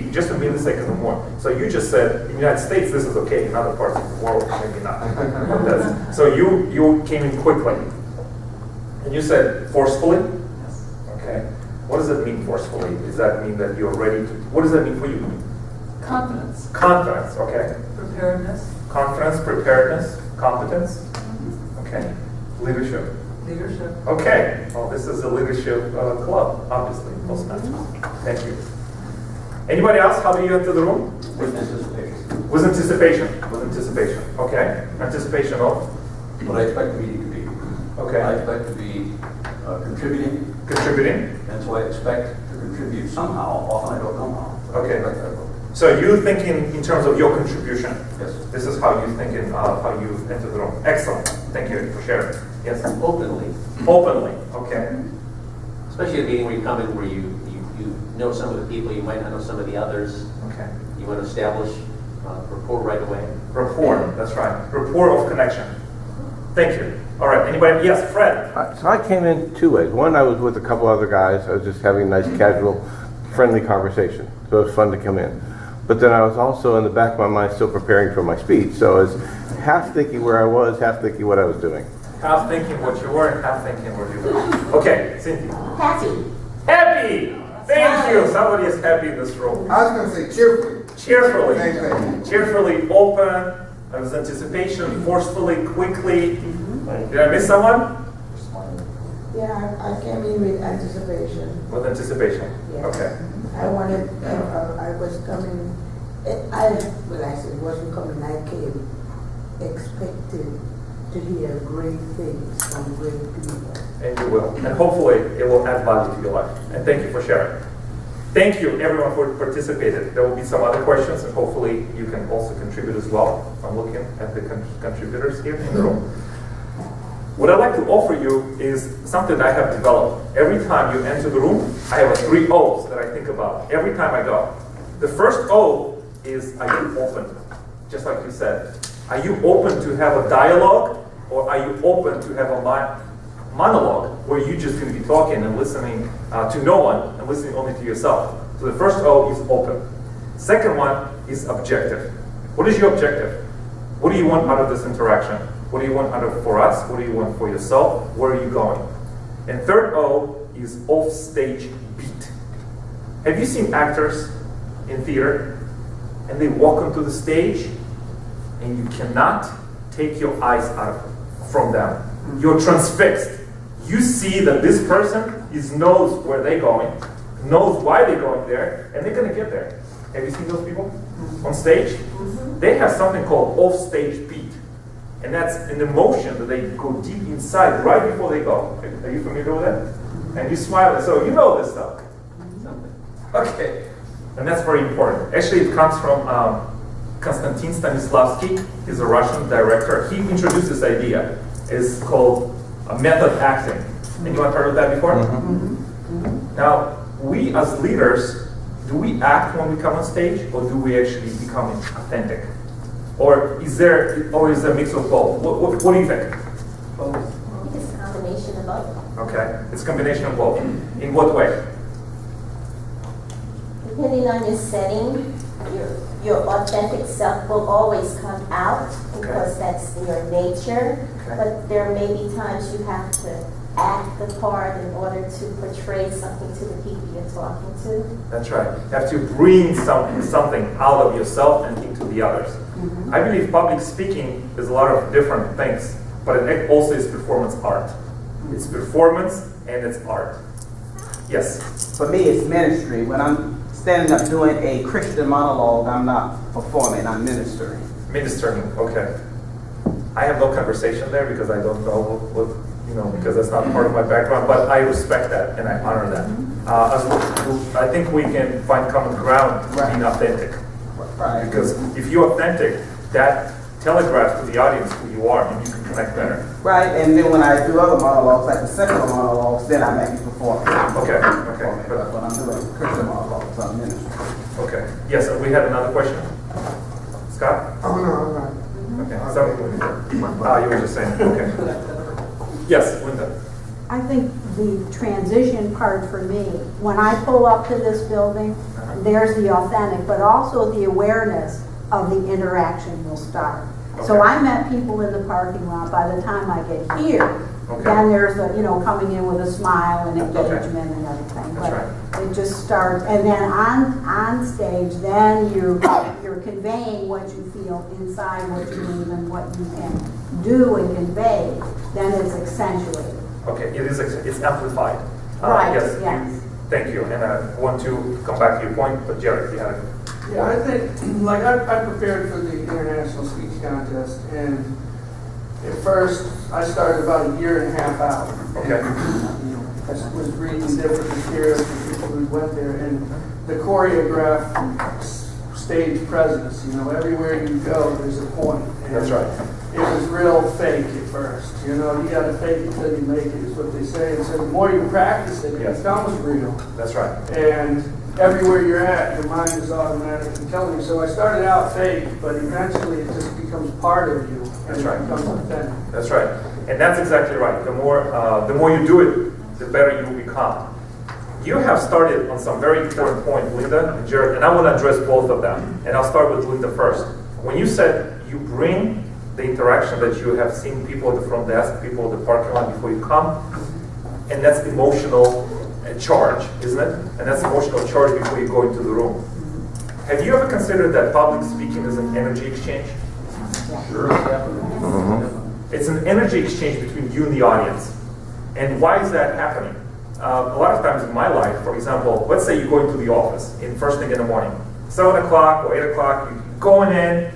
just a millisecond or more. So you just said, in the United States, this is okay. In other parts of the world, maybe not. So you came in quickly. And you said forcefully? Yes. Okay. What does it mean forcefully? Does that mean that you're ready to, what does that mean for you? Confidence. Confidence, okay. Preparedness. Confidence, preparedness, competence. Okay. Leadership. Leadership. Okay. Well, this is a leadership club, obviously, Toastmasters. Thank you. Anybody else? How do you enter the room? With anticipation. With anticipation. With anticipation. Okay. Anticipation of? What I expect the meeting to be. Okay. I expect to be contributing, Contributing. and so I expect to contribute somehow. Often I don't know how. Okay. I expect I will. So you thinking in terms of your contribution. Yes. This is how you thinking how you enter the room. Excellent. Thank you for sharing. Yes. Openly, Openly. Okay. especially a meeting where you come in where you know some of the people, you might not know some of the others. Okay. You want to establish rapport right away. Rapport. That's right. Rapport of connection. Thank you. All right. Anybody? Yes, Fred. So I came in two ways. One, I was with a couple other guys. I was just having a nice, casual, friendly conversation. So it was fun to come in. But then I was also in the back of my mind still preparing for my speech. So I was half thinking where I was, half thinking what I was doing. Half thinking what you were and half thinking what you were. Okay, Cynthia. Happy. Happy! Thank you. Somebody is happy in this room. I was going to say cheerfully. Cheerfully. Same thing. Cheerfully, open, with anticipation, forcefully, quickly. Did I miss someone? Yeah, I came in with anticipation. With anticipation. Yes. Okay. I wanted, I was coming, when I said wasn't coming, I came expected to hear great things from great people. And you will. And hopefully it will add value to your life. And thank you for sharing. Thank you everyone for participating. There will be some other questions and hopefully you can also contribute as well. I'm looking at the contributors here in the room. What I'd like to offer you is something that I have developed. Every time you enter the room, I have 3 O's that I think about every time I go. The first O is, are you open? Just like you said. Are you open to have a dialogue or are you open to have a monologue where you're just going to be talking and listening to no one and listening only to yourself? So the first O is open. Second one is objective. What is your objective? What do you want out of this interaction? What do you want out of for us? What do you want for yourself? Where are you going? And third O is off-stage beat. Have you seen actors in theater and they walk onto the stage and you cannot take your eyes from them? You're transfixed. You see that this person knows where they're going, knows why they're going there, and they're going to get there. Have you seen those people on stage? They have something called off-stage beat. And that's an emotion that they go deep inside right before they go. Are you familiar with that? And you smile, so you know this stuff. Okay. And that's very important. Actually, it comes from Konstantin Stanislavski. He's a Russian director. He introduced this idea. It's called method acting. Anyone heard of that before? Now, we as leaders, do we act when we come on stage, or do we actually become authentic? Or is there a mix of both? What do you think? Both. It's a combination of both. Okay, it's a combination of both. In what way? Depending on your setting, your authentic self will always come out because that's your nature. Okay. But there may be times you have to act the part in order to portray something to the people you're talking to. That's right. You have to bring something out of yourself and into the others. I believe public speaking is a lot of different things, but it also is performance art. It's performance and it's art. Yes? For me, it's ministry. When I'm standing up doing a Christian monologue, I'm not performing, I'm ministering. Ministering, okay. I have no conversation there because I don't know because that's not part of my background, but I respect that and I honor that. I think we can find common ground being authentic. Right. Because if you're authentic, that telegraphs to the audience who you are and you can connect better. Right, and then when I do other monologues, like the secular monologues, then I make it perform. Okay. But when I'm doing Christian monologues, I'm ministering. Okay. Yes, we had another question. Scott? Oh, no, I'm not. Okay. You were just saying. Okay. Yes, Linda. I think the transition part for me, when I pull up to this building, there's the authentic, but also the awareness of the interaction will start. So Okay. I met people in the parking lot. By the time I get here, Okay. then there's a, coming in with a smile and Okay. engagement and everything. That's But right. it just starts, and then on stage, then you're conveying what you feel inside, what you believe, and what you can do and convey. Then it's accentuated. Okay, it's amplified. Right, Yes. yes. Thank you, and I want to come back to your point, but Jared, you had a... Yeah, I think, like, I prepared for the international speech contest, and at first, I started about a year and a half out. Okay. I was reading different materials from people who went there, and the choreographed stage presence, everywhere you go, there's a point. And That's right. it was real fake at first. You gotta fake it till you make it, is what they say. And so the more you practice it, Yes. it becomes real. That's right. And everywhere you're at, your mind is automatically telling you. So I started out fake, but eventually it just becomes part of you. And That's right. It becomes authentic. That's right. And that's exactly right. The more you do it, the better you will become. You have started on some very important point, Linda and Jared, and I want to address both of them. And I'll start with Linda first. When you said you bring the interaction that you have seen people at the front desk, people at the parking lot before you come, and that's emotional charge, isn't it? And that's emotional charge before you go into the room. Have you ever considered that public speaking is an energy exchange? Sure, definitely. It's an energy exchange between you and the audience. And why is that happening? A lot of times in my life, for example, let's say you go into the office first thing in the morning, 7 o'clock or 8 o'clock, you're going in,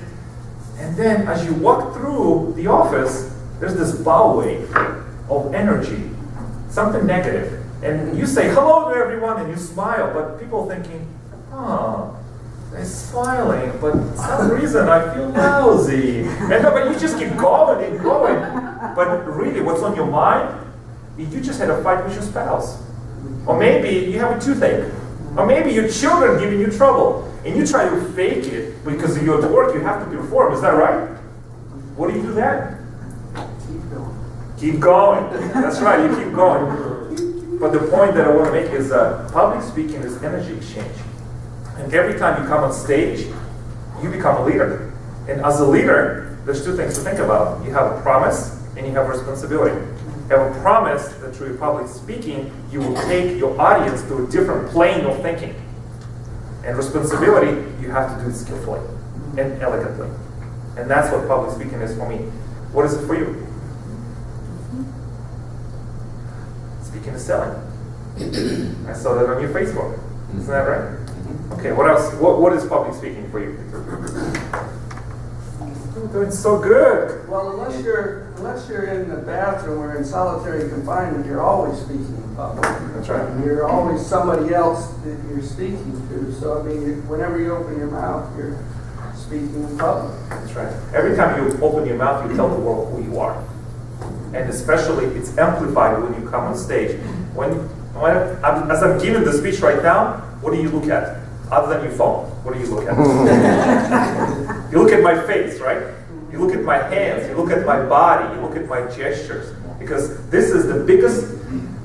and then as you walk through the office, there's this bow wave of energy, something negative. And you say hello to everyone and you smile, but people thinking, oh, they're smiling, but for some reason I feel lousy. But you just keep going and going. But really, what's on your mind? You just had a fight with your spouse. Or maybe you have a toothache. Or maybe your children giving you trouble. And you try to fake it because you're at work, you have to perform. Is that right? What do you do then? Keep going. Keep going. That's right, you keep going. But the point that I want to make is public speaking is energy exchange. And every time you come on stage, you become a leader. And as a leader, there's two things to think about. You have a promise and you have a responsibility. You have a promise that through your public speaking, you will take your audience to a different plane of thinking. And responsibility, you have to do it skillfully and elegantly. And that's what public speaking is for me. What is it for you? Speaking is selling. I saw that on your Facebook. Isn't that right? Okay, what else? What is public speaking for you? You're doing so good. Well, unless you're in the bathroom or in solitary confinement, you're always speaking in public. That's right. And you're always somebody else that you're speaking to. So, I mean, whenever you open your mouth, you're speaking in public. That's right. Every time you open your mouth, you tell the world who you are. And especially, it's amplified when you come on stage. As I'm giving the speech right now, what do you look at? Other than your phone, what do you look at? You look at my face, right? You look at my hands, you look at my body, you look at my gestures. Because this is the biggest,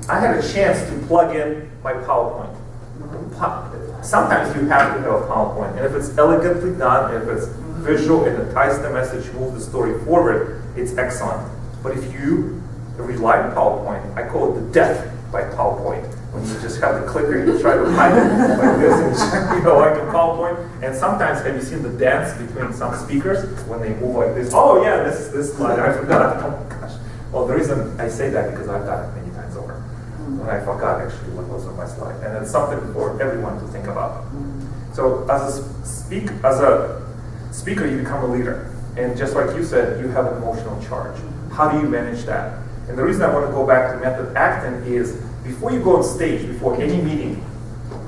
I had a chance to plug in my PowerPoint. Sometimes you have to have a PowerPoint, and if it's elegantly done, if it's visual and it ties the message, move the story forward, it's excellent. But if you rely on PowerPoint, I call it the death by PowerPoint. When you just have the clicker, you try to hide it like this, and like a PowerPoint. And sometimes, have you seen the dance between some speakers when they move like this? Oh yeah, this slide, I forgot. Oh my gosh. Well, the reason I say that because I've done it many times over. And I forgot actually what was on my slide. And it's something for everyone to think about. So as a speaker, you become a leader. And just like you said, you have an emotional charge. How do you manage that? And the reason I want to go back to method acting is before you go on stage, before any meeting,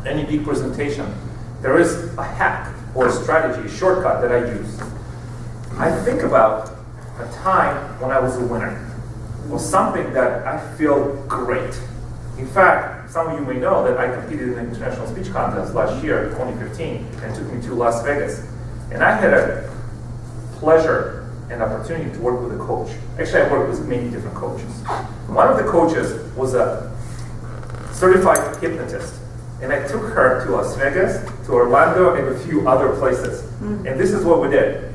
any big presentation, there is a hack or a strategy, a shortcut that I use. I think about a time when I was a winner, or something that I feel great. In fact, some of you may know that I competed in the International Speech Contest last year, 2015, and it took me to Las Vegas. And I had a pleasure and opportunity to work with a coach. Actually, I worked with many different coaches. One of the coaches was a certified hypnotist. And I took her to Las Vegas to Orlando and a few other places. And this is what we did.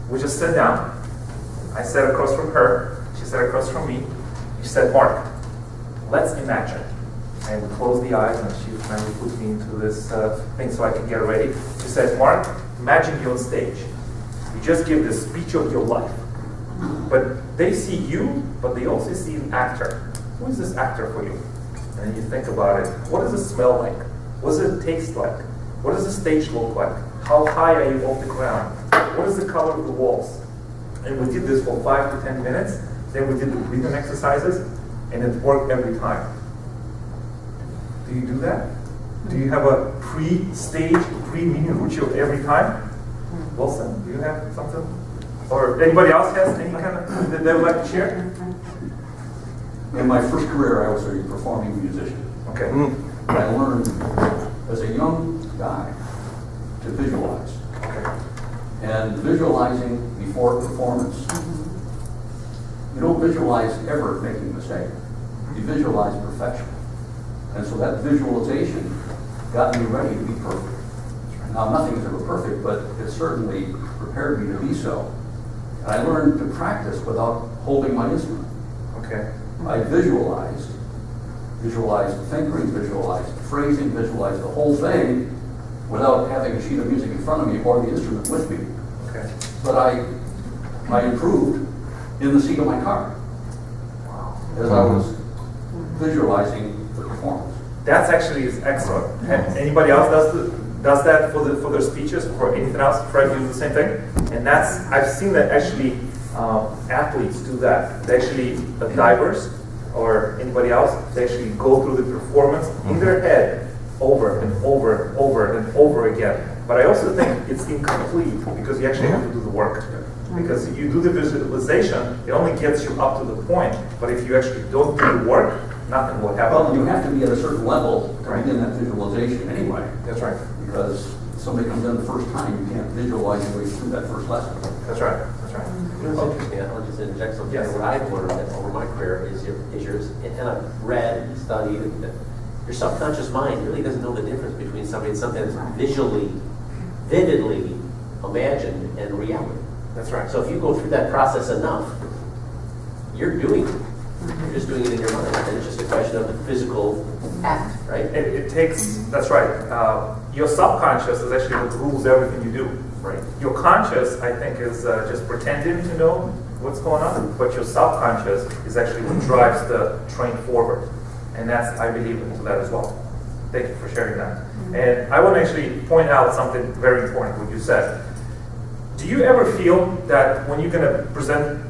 We just sat down. I sat across from her. She sat across from me. She said, Mark, let's imagine. And we closed the eyes, and she finally put me into this thing so I can get ready. She said, Mark, imagine you're on stage. You just give the speech of your life. But they see you, but they also see an actor. Who is this actor for you? And you think about it. What does it smell like? What does it taste like? What does the stage look like? How high are you off the ground? What is the color of the walls? And we did this for 5 to 10 minutes. Then we did the breathing exercises, and it worked every time. Do you do that? Do you have a pre-stage, pre-meeting ritual every time? Wilson, do you have something? Or anybody else has any kind of that they would like to share? In my first career, I was a performing musician. Okay. I learned as a young guy to visualize. Okay. And visualizing before performance, you don't visualize ever making a mistake. You visualize perfection. And so that visualization got me ready to be perfect. Now, nothing is ever perfect, but it certainly prepared me to be so. And I learned to practice without holding my instrument. Okay. I visualized the fingering, visualized the phrasing, visualized the whole thing without having a sheet of music in front of me or the instrument with me. Okay. But I improved in the seat of my car as I was visualizing the performance. That's actually is excellent. And anybody else does that for their speeches or anything else? Fred, you do the same thing? And I've seen that actually athletes do that. They actually, divers or anybody else, they actually go through the performance in their head over and over and over and over again. But I also think it's incomplete because you actually have to do the work. Because if you do the visualization, it only gets you up to the point. But if you actually don't do the work, nothing will happen. Well, you have to be at a certain level to Right. begin that visualization anyway. That's right. Because if somebody comes in the first time, you can't visualize your way through that first lesson. That's right. That's right. You know, it's interesting, I'll just interject something. Yes. What I've learned over my career is yours, and I've read and studied, that your subconscious mind really doesn't know the difference between something that's visually, vividly imagined and reality. That's right. So if you go through that process enough, you're doing it. You're just doing it in your mind. And it's just a question of the physical act, right? It takes, that's right. Your subconscious is actually what rules everything you do. Right. Your conscious, I think, is just pretending to know what's going on, but your subconscious is actually what drives the train forward. And that's, I believe into that as well. Thank you for sharing that. And I want to actually point out something very important, what you said. Do you ever feel that when you're going to present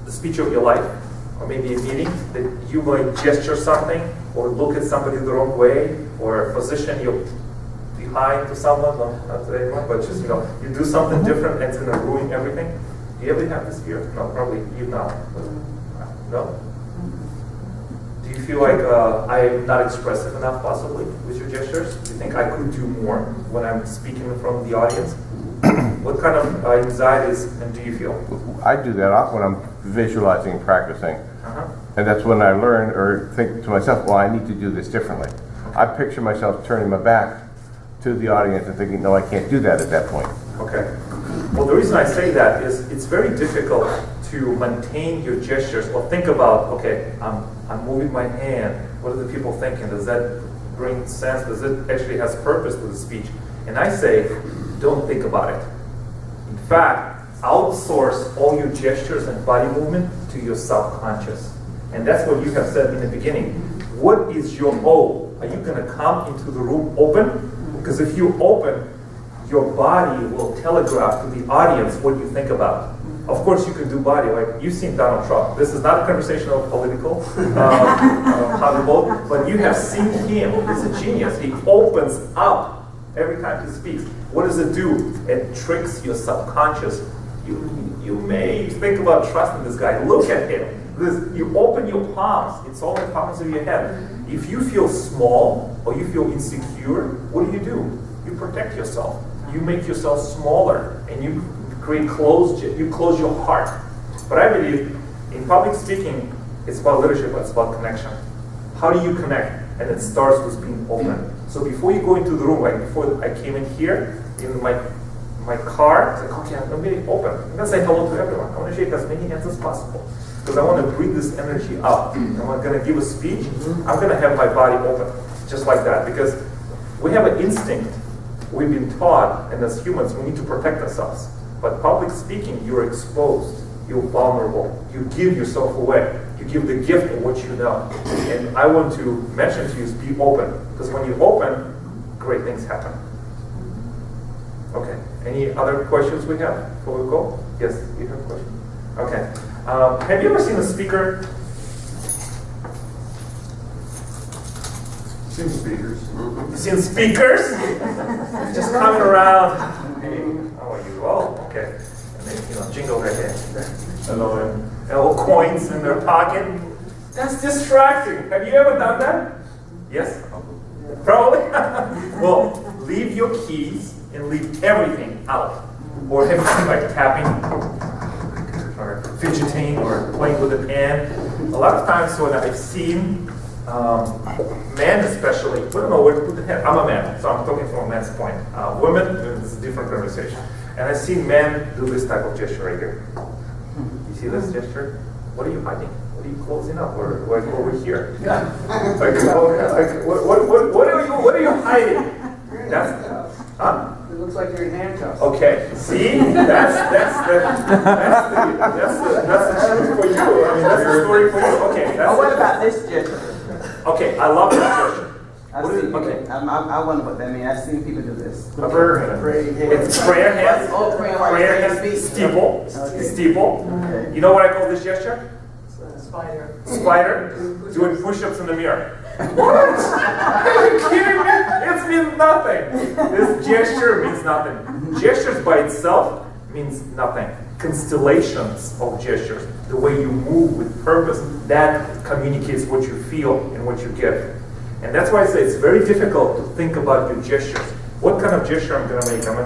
the speech of your life, or maybe a meeting, that you're going to gesture something, or look at somebody the wrong way, or position your behind to someone, not to anyone, but just, you do something different and it's going to ruin everything? Do you ever have this fear? No, probably you not. No? Do you feel like I'm not expressive enough, possibly, with your gestures? Do you think I could do more when I'm speaking from the audience? What kind of anxieties do you feel? I do that when I'm visualizing and practicing. And that's when I learn or think to myself, well, I need to do this differently. I picture myself turning my back to the audience and thinking, no, I can't do that at that point. Okay. Well, the reason I say that is it's very difficult to maintain your gestures or think about, okay, I'm moving my hand. What are the people thinking? Does that bring sense? Does it actually has purpose to the speech? And I say, don't think about it. In fact, outsource all your gestures and body movement to your subconscious. And that's what you have said in the beginning. What is your O? Are you going to come into the room open? Because if you open, your body will telegraph to the audience what you think about. Of course, you can do body, like you've seen Donald Trump. This is not a conversation of political, how to vote, but you have seen him. He's a genius. He opens up every time he speaks. What does it do? It tricks your subconscious. You may think about trusting this guy. Look at him. You open your palms. It's all in the palms of your head. If you feel small or you feel insecure, what do? You protect yourself. You make yourself smaller, and you close your heart. But I believe in public speaking, it's about leadership, but it's about connection. How do you connect? And it starts with being open. So before you go into the room, like before I came in here, in my car, it's like, okay, I'm going to be open. I'm going to say hello to everyone. I want to shake as many hands as possible. Because I want to breathe this energy out. And when I'm going to give a speech, I'm going to have my body open, just like that. Because we have an instinct. We've been taught, and as humans, we need to protect ourselves. But public speaking, you're exposed. You're vulnerable. You give yourself away. You give the gift of what you know. And I want to mention to you is be open. Because when you open, great things happen. Okay. Any other questions we have before we go? Yes, you have a question? Okay. Have you ever seen a speaker? Seen speakers. Seen speakers? Just coming around. Hey, how are you? Oh, okay. And then, jingle their head. Hello. And all coins in their pocket. That's distracting. Have you ever done that? Yes? Probably. Well, leave your keys and leave everything out. Or have you seen like tapping, or fidgeting, or playing with a pen? A lot of times when I've seen men especially, we don't know where to put the head. I'm a man, so I'm talking from a man's point. Women, it's a different conversation. And I've seen men do this type of gesture right here. You see this gesture? What are you hiding? What are you closing up? Or like over here? What are you hiding? It looks like you're in handcuffs. Okay, see, that's the truth for you. I mean, that's the story for you. Okay, that's What about this gesture? Okay, I love this gesture. I wonder what that means. I've seen people do this. A prayer hand. It's prayer hands. Oh, Prayer hands. Steeple. Steeple. Okay. You know what I call this gesture? Spider. Spider. Doing push-ups in the mirror. What? Are you kidding me? It means nothing. This gesture means nothing. Gestures by itself means nothing. Constellations of gestures, the way you move with purpose, that communicates what you feel and what you give. And that's why I say it's very difficult to think about your gestures. What kind of gesture I'm going to make? Am I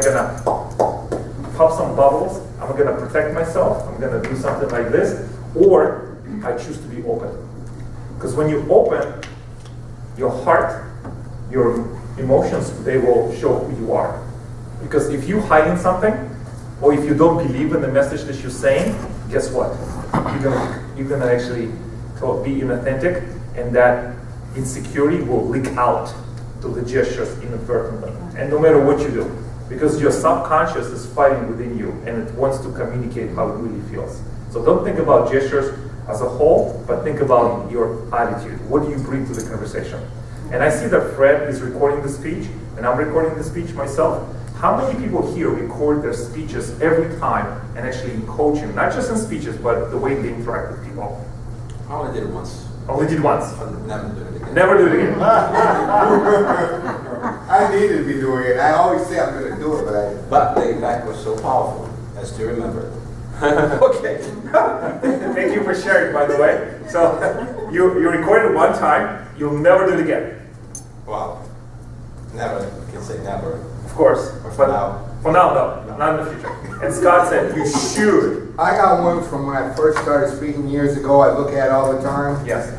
going to pop some bubbles? Am I going to protect myself? I'm going to do something like this? Or I choose to be open. Because when you open, your heart, your emotions, they will show who you are. Because if you hide in something, or if you don't believe in the message that you're saying, guess what? You're gonna actually be inauthentic, and that insecurity will leak out to the gestures inadvertently. And no matter what you do, because your subconscious is fighting within you, and it wants to communicate how it really feels. So don't think about gestures as a whole, but think about your attitude. What do you bring to the conversation? And I see that Fred is recording the speech, and I'm recording the speech myself. How many people here record their speeches every time and actually in coaching, not just in speeches, but the way they interact with people? I only did it once. Only did once. I'll never do it again. Never do it again. I needed to be doing it. I always say I'm going to do it, But the impact was so powerful as to remember. Okay. Thank you for sharing, by the way. So you recorded one time, you'll never do it again. Wow. Never. I can say never. Of course. For now. For now, no. Not in the future. And Scott said you should. I got one from when I first started speaking years ago. I look at all the time. Yes.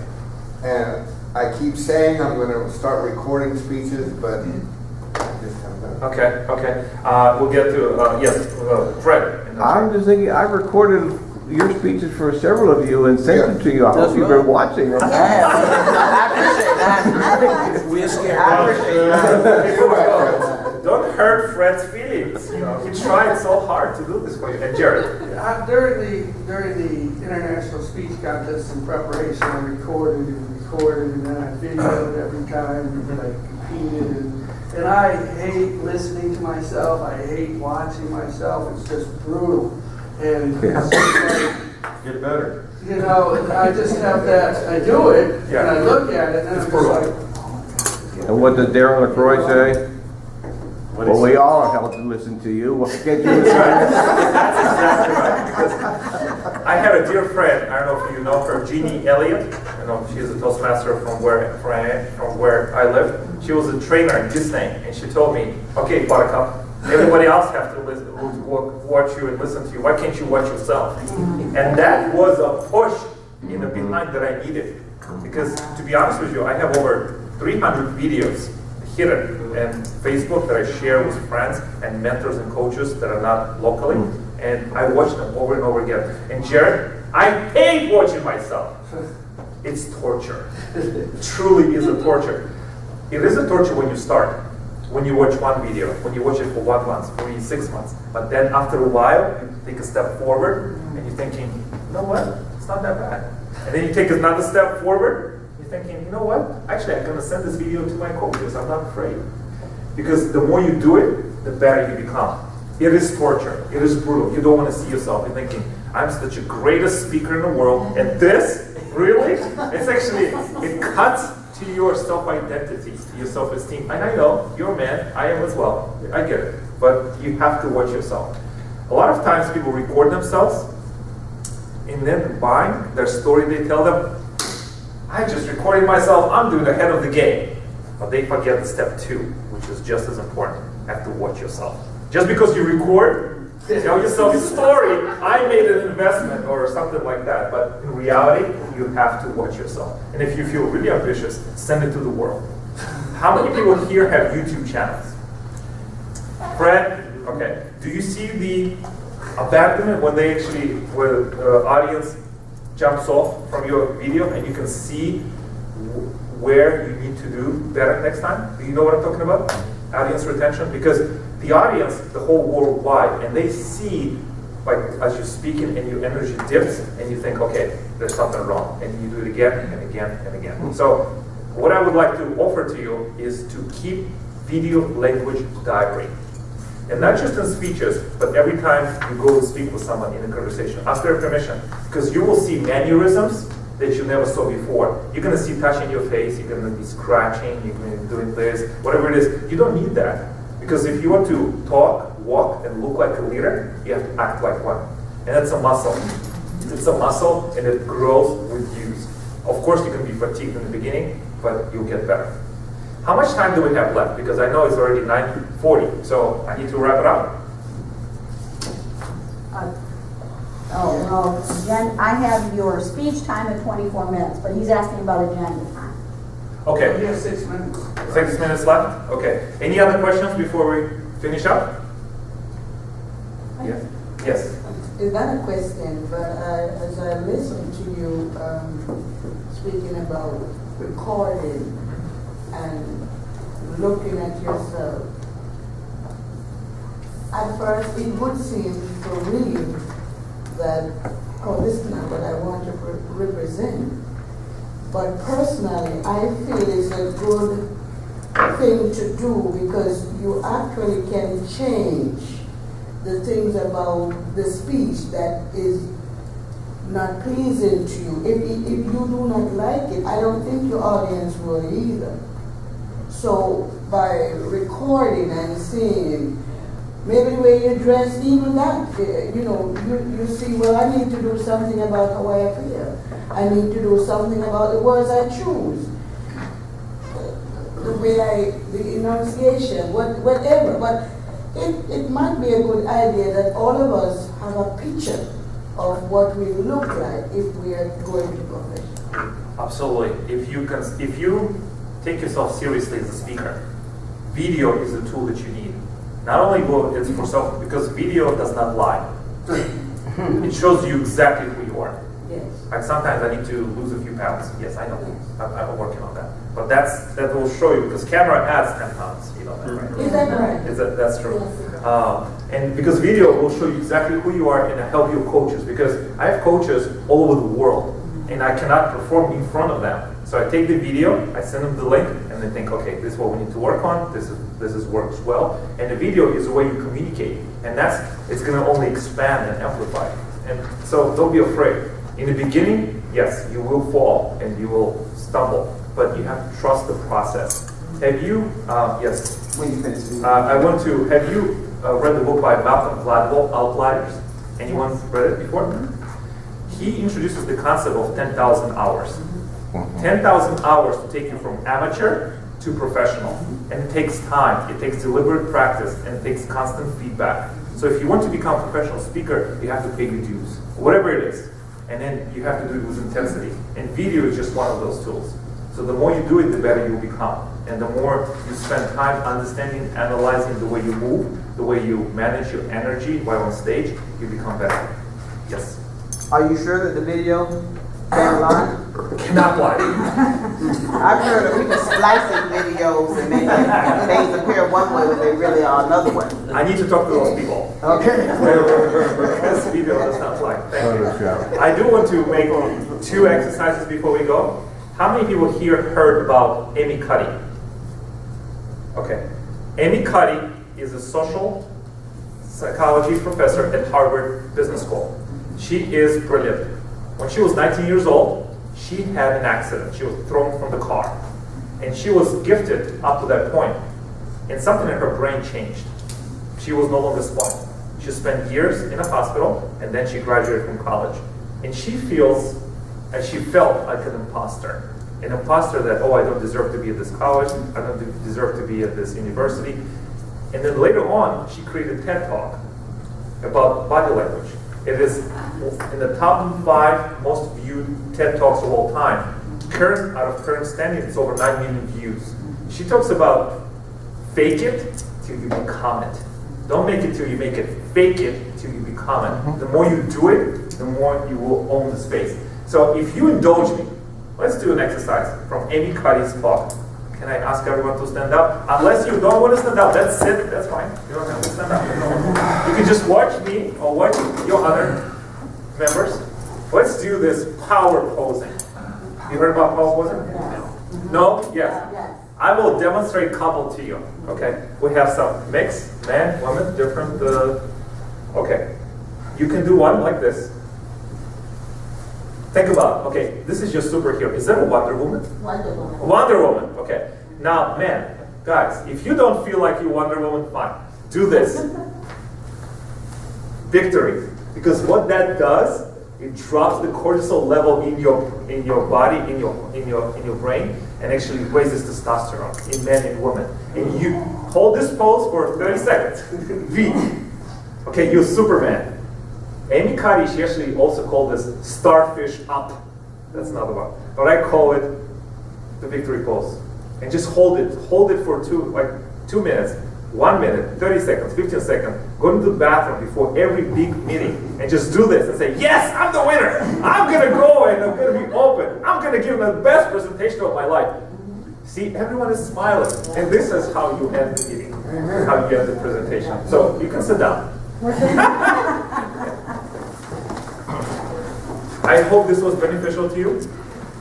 And I keep saying I'm going to start recording speeches, but I just haven't done it. Okay. We'll get to, yes, Fred. I'm just thinking, I've recorded your speeches for several of you and sent them to you. I hope you've been watching them. I appreciate that. We're scared. I appreciate that. Don't hurt Fred's feelings. He tried so hard to do this for you. And Jared. During the international speech contest in preparation, I recorded, and then I videoed every time, and I competed. And I hate listening to myself. I hate watching myself. It's just brutal. And it's just like, Get better. I just have that. I do it, and I look at it, and It's I'm just brutal. like, And what did Darren LaCroix say? Well, we all are held to listen to you. Why can't you listen? That's exactly right. Because I had a dear friend, I don't know if you know her, Jeannie Elliott. She's a Toastmaster from where I live. She was a trainer in Disney, and she told me, okay, Buttercup, everybody else have to watch you and listen to you. Why can't you watch yourself? And that was a push in the behind that I needed. Because to be honest with you, I have over 300 videos hidden and Facebook that I share with friends and mentors and coaches that are not locally, and I watch them over and over again. And Jared, I hate watching myself. It's torture. It truly is a torture. It is a torture when you start, when you watch one video, when you watch it for 1 month, 3, 6 months. But then after a while, you take a step forward and you're thinking, you know what, it's not that bad. And then you take another step forward, you're thinking, you know what, actually I'm gonna send this video to my coaches, I'm not afraid. Because the more you do it, the better you become. It is torture, it is brutal. You don't wanna see yourself, you're thinking, I'm such a greatest speaker in the world, and this, really? It's actually, it cuts to your self-identity, to your self-esteem. And I know, you're a man, I am as well, I get it. But you have to watch yourself. A lot of times people record themselves, and then buying their story, they tell them, I just recorded myself, I'm doing ahead of the game. But they forget the step 2, which is just as important. You have to watch yourself. Just because you record, tell yourself a story, I made an investment or something like that. But in reality, you have to watch yourself. And if you feel really ambitious, send it to the world. How many people here have YouTube channels? Fred, okay. Do you see the abandonment when the audience jumps off from your video and you can see where you need to do better next time? Do you know what I'm talking about? Audience retention? Because the audience, the whole worldwide, and they see, like, as you're speaking and your energy dips, and you think, okay, there's something wrong, and you do it again and again and again. So, what I would like to offer to you is to keep video language diary. And not just in speeches, but every time you go to speak with someone in a conversation, ask their permission, because you will see mannerisms that you never saw before. You're going to see touching your face, you're going to be scratching, you're going to be doing this, whatever it is. You don't need that. Because if you want to talk, walk, and look like a leader, you have to act like one. And that's a muscle. It's a muscle, and it grows with use. Of course, you can be fatigued in the beginning, but you'll get better. How much time do we have left? Because I know it's already 9:40, so I need to wrap it up. I have your speech time at 24 minutes, but he's asking about agenda time. Okay. We have 6 minutes. 6 minutes left? Okay. Any other questions before we finish up? Yes. Yes. It's not a question, but as I listen to you speaking about recording and looking at yourself, at first it would seem for me that, oh, this is not what I want to represent. But personally, I feel it's a good thing to do because you actually can change the things about the speech that is not pleasing to you. If you do not like it, I don't think your audience will either. So by recording and seeing, maybe the way you dress, even that, you see, well, I need to do something about how I appear. I need to do something about the words I choose, the way the enunciation, whatever. But it might be a good idea that all of us have a picture of what we look like if we are going to profession. Absolutely. If you take yourself seriously as a speaker, video is the tool that you need. Not only will it's for self, because video does not lie. It shows you exactly who you are. Yes. Like sometimes I need to lose a few pounds. Yes, I know. I'm working on that. But that will show you, because camera adds 10 pounds. You know that, right? Is that right? That's true. And because video will show you exactly who you are and help your coaches. Because I have coaches all over the world, and I cannot perform in front of them. So I take the video, I send them the link, and they think, okay, this is what we need to work on. This works well. And the video is the way you communicate, and it's going to only expand and amplify. And so don't be afraid. In the beginning, yes, you will fall and you will stumble, but you have to trust the process. Have you? Yes. When you finish. I want to. Have you read the book by Malcolm Gladwell, Outliers? Anyone read it before? He introduces the concept of 10,000 hours. 10,000 hours to take you from amateur to professional. And it takes time, it takes deliberate practice, and it takes constant feedback. So if you want to become a professional speaker, you have to pay your dues, whatever it is. And then you have to do it with intensity. And video is just one of those tools. So the more you do it, the better you become. And the more you spend time understanding, analyzing the way you move, the way you manage your energy while on stage, you become better. Yes? Are you sure that the video can lie? Cannot lie. I've heard of people splicing videos and making things appear one way when they really are another way. I need to talk to those people. Okay. This video does not lie. Thank you. I do want to make 2 exercises before we go. How many people here heard about Amy Cuddy? Okay. Amy Cuddy is a social psychology professor at Harvard Business School. She is brilliant. When she was 19 years old, she had an accident. She was thrown from the car. And she was gifted up to that point. And something in her brain changed. She was no longer smart. She spent years in a hospital, and then she graduated from college. And she feels, and she felt like an imposter. An imposter that, oh, I don't deserve to be at this college, I don't deserve to be at this university. And then later on, she created a TED Talk about body language. It is in the top 5 most viewed TED Talks of all time. Out of current standing, it's over 9 million views. She talks about fake it till you become it. Don't make it till you make it. Fake it till you become it. The more you do it, the more you will own the space. So if you indulge me, let's do an exercise from Amy Cuddy's talk. Can I ask everyone to stand up? Unless you don't want to stand up, that's it, that's fine. You don't have to stand up. You can just watch me or watch your other members. Let's do this power posing. You heard about power posing? No? Yes. I will demonstrate a couple to you. Okay? We have some mix, men, women, different. Okay. You can do one like this. Think about, okay, this is your superhero. Is that a Wonder Woman? Wonder Woman. Wonder Woman, okay. Now, man, guys, if you don't feel like you Wonder Woman, fine. Do this. Victory. Because what that does, it drops the cortisol level in your body, in your brain, and actually raises testosterone in men and women. And you hold this pose for 30 seconds. V. Okay, you're Superman. Amy Cuddy, she actually also called this starfish up. That's another one. But I call it the victory pose. And just hold it for 2 minutes, 1 minute, 30 seconds, 15 seconds. Go into the bathroom before every big meeting and just do this and say, yes, I'm the winner. I'm gonna go and I'm gonna be open. I'm gonna give them the best presentation of my life. See, everyone is smiling. And this is how you end the meeting, how you end the presentation. So you can sit down. I hope this was beneficial to you,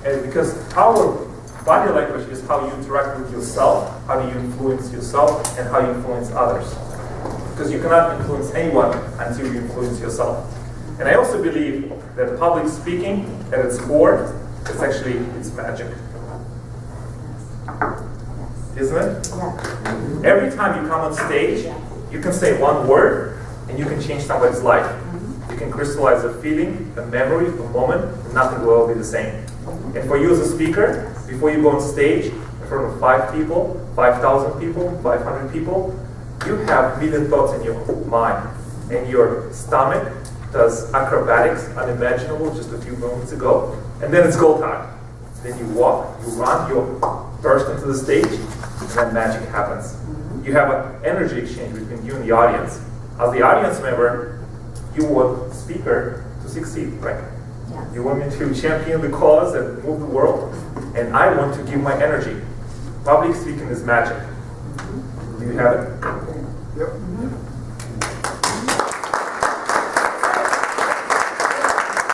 and because our body language is how you interact with yourself, how do you influence yourself, and how you influence others. Because you cannot influence anyone until you influence yourself. And I also believe that public speaking, at its core, it's magic. Isn't it? Yeah. Every time you come on stage, you can say one word, and you can change somebody's life. You can crystallize a feeling, a memory, a moment, and nothing will ever be the same. And for you as a speaker, before you go on stage in front of 5 people, 5,000 people, 500 people, you have million thoughts in your mind. And your stomach does acrobatics unimaginable just a few moments ago. And then it's go time. Then you walk, you run, you burst into the stage, and then magic happens. You have an energy exchange between you and the audience. As the audience member, you want the speaker to succeed, right? Yeah. You want me to champion the cause and move the world, and I want to give my energy. Public speaking is magic. Do you have it?